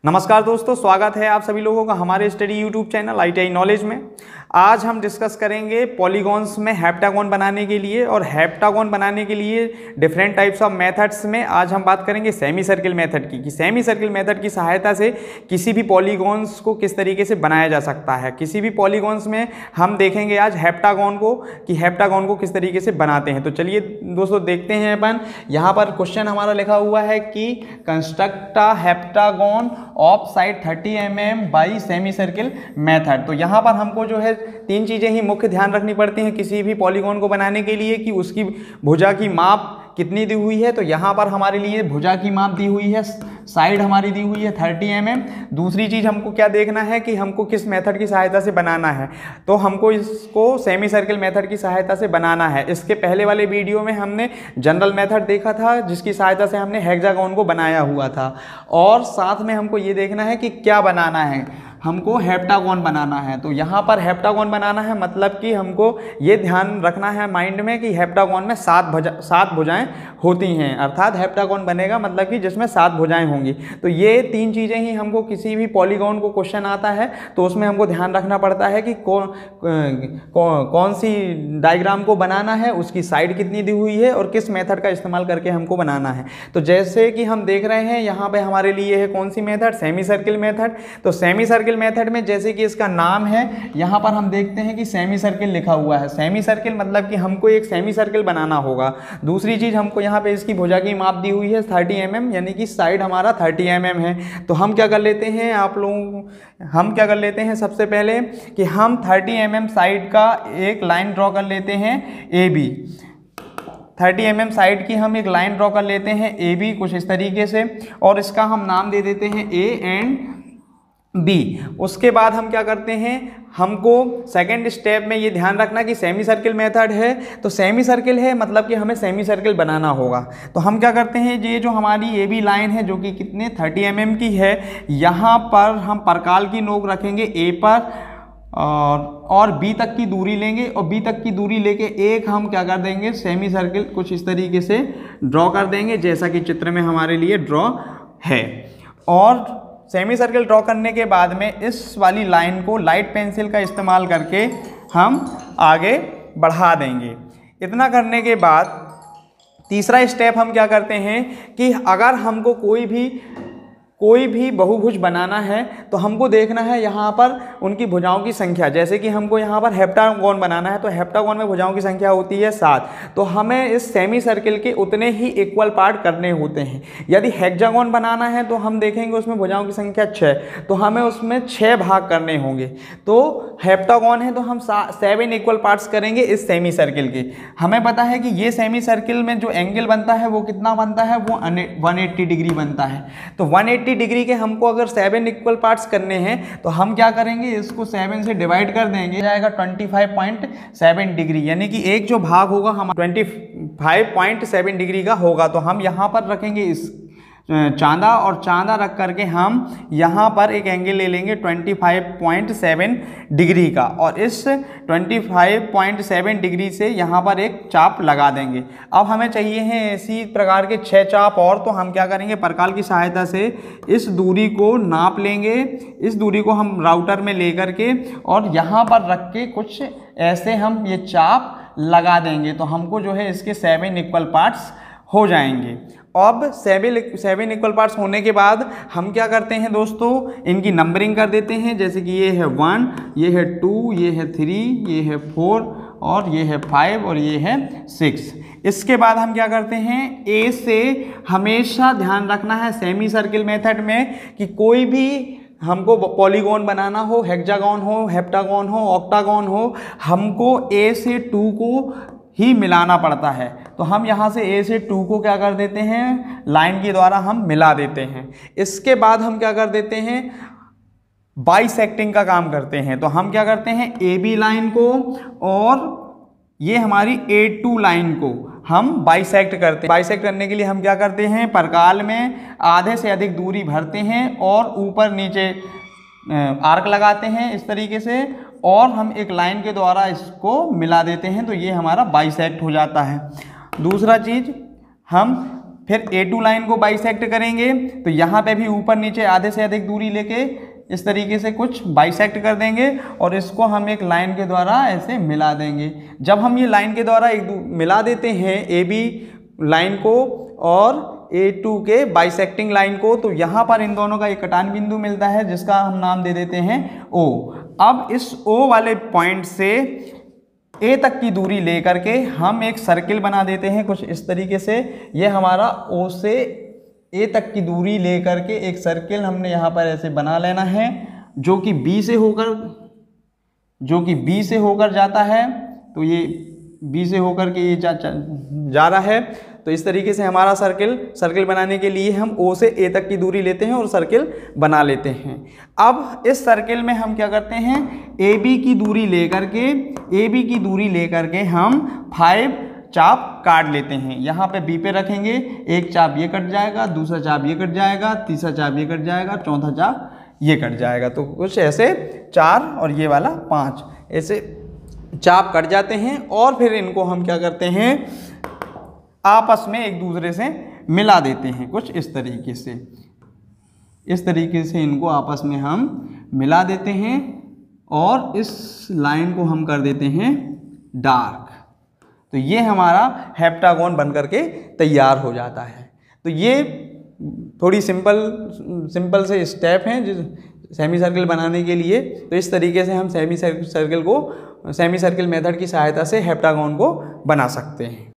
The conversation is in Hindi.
नमस्कार दोस्तों, स्वागत है आप सभी लोगों का हमारे study YouTube channel ITI knowledge में। आज हम डिस्कस करेंगे पॉलीगॉन्स में हेप्टागोन बनाने के लिए, और हेप्टागोन बनाने के लिए डिफरेंट टाइप्स ऑफ मेथड्स में आज हम बात करेंगे सेमी सर्किल मेथड की, कि सेमी सर्किल मेथड की सहायता से किसी भी पॉलीगॉन्स को किस तरीके से बनाया जा सकता है। किसी भी पॉलीगॉन्स में हम देखेंगे आज हेप्टागोन को, कि हेप्टागोन को किस तरीके से बनाते हैं। तो चलिए दोस्तों देखते हैं अपन। यहाँ पर क्वेश्चन हमारा लिखा हुआ है कि construct a heptagon of side 30 mm by semi circle method. तो यहाँ पर हमको जो है तीन चीज़ें ही मुख्य ध्यान रखनी पड़ती हैं किसी भी पॉलीगॉन को बनाने के लिए, कि उसकी भुजा की माप कितनी दी हुई है। तो यहाँ पर हमारे लिए भुजा की माप दी हुई है, साइड हमारी दी हुई है 30 mm। दूसरी चीज़ हमको क्या देखना है कि हमको किस मेथड की सहायता से बनाना है। तो हमको इसको सेमी सर्किल मेथड की सहायता से बनाना है। इसके पहले वाले वीडियो में हमने जनरल मेथड देखा था, जिसकी सहायता से हमने हेक्सागोन को बनाया हुआ था, और साथ में हमको ये देखना है कि क्या बनाना है, हमको हेप्टागोन बनाना है। तो यहाँ पर हेप्टागोन बनाना है मतलब कि हमको ये ध्यान रखना है माइंड में कि हेप्टागोन में सात भुजाएं होती हैं, अर्थात हेप्टागोन बनेगा मतलब कि जिसमें 7 भुजाएं होंगी। तो ये तीन चीज़ें ही हमको किसी भी पॉलीगॉन को क्वेश्चन आता है तो उसमें हमको ध्यान रखना पड़ता है कि कौन सी डायग्राम को बनाना है, उसकी साइड कितनी दी हुई है और किस मेथड का इस्तेमाल करके हमको बनाना है। तो जैसे कि हम देख रहे हैं यहाँ पे हमारे लिए है कौन सी मेथड, सेमी सर्किल मेथड। तो सेमी सर्किल मेथड में जैसे कि इसका नाम है, यहाँ पर हम देखते हैं कि सेमी सर्किल लिखा हुआ है। सेमी सर्किल मतलब कि हमको एक सेमी सर्किल बनाना होगा। दूसरी चीज़ हमको यहाँ पे इसकी भुजा की माप दी हुई है 30 mm, यानी कि साइड हमारा 30 mm है। तो हम क्या कर लेते हैं हम क्या कर लेते हैं सबसे पहले कि हम 30 mm साइड का एक लाइन ड्रॉ कर लेते हैं AB। 30 mm साइड की हम एक लाइन ड्रॉ कर लेते हैं AB कुछ इस तरीके से, और इसका हम नाम दे देते हैं A एंड B। उसके बाद हम क्या करते हैं, हमको सेकेंड स्टेप में ये ध्यान रखना कि सेमी सर्किल मेथड है, तो सेमी सर्किल है मतलब कि हमें सेमी सर्किल बनाना होगा। तो हम क्या करते हैं, ये जो हमारी AB लाइन है जो कि कितने 30 mm की है, यहाँ पर हम परकाल की नोक रखेंगे A पर और B तक की दूरी लेंगे, और B तक की दूरी लेके एक हम क्या कर देंगे, सेमी सर्किल कुछ इस तरीके से ड्रॉ कर देंगे, जैसा कि चित्र में हमारे लिए ड्रॉ है। और सेमी सर्किल ड्रॉ करने के बाद में इस वाली लाइन को लाइट पेंसिल का इस्तेमाल करके हम आगे बढ़ा देंगे। इतना करने के बाद तीसरा स्टेप हम क्या करते हैं कि अगर हमको कोई भी बहुभुज बनाना है तो हमको देखना है यहाँ पर उनकी भुजाओं की संख्या। जैसे कि हमको यहाँ पर हेप्टागोन बनाना है तो हेप्टागोन में भुजाओं की संख्या होती है 7। तो हमें इस सेमी सर्किल के उतने ही इक्वल पार्ट करने होते हैं। यदि हेक्सागोन बनाना है तो हम देखेंगे उसमें भुजाओं की संख्या 6, तो हमें उसमें 6 भाग करने होंगे। तो हेप्टागोन है तो हम 7 इक्वल पार्ट्स करेंगे इस सेमी सर्किल के। हमें पता है कि ये सेमी सर्किल में जो एंगल बनता है वो कितना बनता है, वो 180 डिग्री बनता है। तो 180 डिग्री के हमको अगर 7 इक्वल पार्ट्स करने हैं तो हम क्या करेंगे, इसको 7 से डिवाइड कर देंगे, जाएगा 25.7 डिग्री, यानी कि एक जो भाग होगा हमारा 25.7 डिग्री का होगा। तो हम यहाँ पर रखेंगे इस चांदा, और चांदा रख करके हम यहाँ पर एक एंगल ले लेंगे 25.7 डिग्री का, और इस 25.7 डिग्री से यहाँ पर एक चाप लगा देंगे। अब हमें चाहिए हैं इसी प्रकार के 6 चाप और। तो हम क्या करेंगे, परकाल की सहायता से इस दूरी को नाप लेंगे। इस दूरी को हम राउटर में ले करके और यहाँ पर रख के कुछ ऐसे हम ये चाप लगा देंगे। तो हमको जो है इसके 7 इक्वल पार्ट्स हो जाएंगे। अब 7 इक्वल पार्ट्स होने के बाद हम क्या करते हैं दोस्तों, इनकी नंबरिंग कर देते हैं। जैसे कि ये है 1, ये है 2, ये है 3, ये है 4, और ये है 5, और ये है 6। इसके बाद हम क्या करते हैं, A से हमेशा ध्यान रखना है सेमी सर्किल मेथड में कि कोई भी हमको पॉलीगॉन बनाना हो, हेक्सागोन हो, हेप्टागोन हो, ऑक्टागोन हो, हमको A से 2 को ही मिलाना पड़ता है। तो हम यहाँ से A से 2 को क्या कर देते हैं, लाइन के द्वारा हम मिला देते हैं। इसके बाद हम क्या कर देते हैं, बाइसेक्टिंग का काम करते हैं। तो हम क्या करते हैं, AB लाइन को और ये हमारी A2 लाइन को हम बाइसेक्ट करते हैं। बाइसेक्ट करने के लिए हम क्या करते हैं, परकाल में आधे से अधिक दूरी भरते हैं और ऊपर नीचे आर्क लगाते हैं इस तरीके से, और हम एक लाइन के द्वारा इसको मिला देते हैं। तो ये हमारा बाइसेक्ट हो जाता है। दूसरा चीज़, हम फिर A2 लाइन को बाइसेक्ट करेंगे तो यहाँ पे भी ऊपर नीचे आधे से अधिक दूरी लेके इस तरीके से कुछ बाइसेक्ट कर देंगे और इसको हम एक लाइन के द्वारा ऐसे मिला देंगे। जब हम ये लाइन के द्वारा मिला देते हैं AB लाइन को और A2 के बाइसेक्टिंग लाइन को, तो यहाँ पर इन दोनों का एक कटान बिंदु मिलता है जिसका हम नाम दे देते हैं O। अब इस O वाले पॉइंट से A तक की दूरी लेकर के हम एक सर्किल बना देते हैं कुछ इस तरीके से। ये हमारा O से A तक की दूरी लेकर के एक सर्किल हमने यहाँ पर ऐसे बना लेना है जो कि B से होकर जाता है। तो ये B से होकर के ये जा रहा है। तो इस तरीके से हमारा सर्किल बनाने के लिए हम O से A तक की दूरी लेते हैं और सर्किल बना लेते हैं। अब इस सर्किल में हम क्या करते हैं, AB की दूरी लेकर के हम 5 चाप काट लेते हैं। यहाँ पे B पे रखेंगे, एक चाप ये कट जाएगा, दूसरा चाप ये कट जाएगा, तीसरा चाप ये कट जाएगा, चौथा चाप ये कट जाएगा। तो कुछ ऐसे 4 और ये वाला 5 ऐसे चाप कट जाते हैं और फिर इनको हम क्या करते हैं, आपस में एक दूसरे से मिला देते हैं कुछ इस तरीके से। इस तरीके से इनको आपस में हम मिला देते हैं और इस लाइन को हम कर देते हैं डार्क। तो ये हमारा हेप्टागोन बन करके तैयार हो जाता है। तो ये थोड़ी सिंपल से स्टेप हैं जिस सेमी सर्किल बनाने के लिए। तो इस तरीके से हम सेमी सर्किल मेथड की सहायता से हेप्टागोन को बना सकते हैं।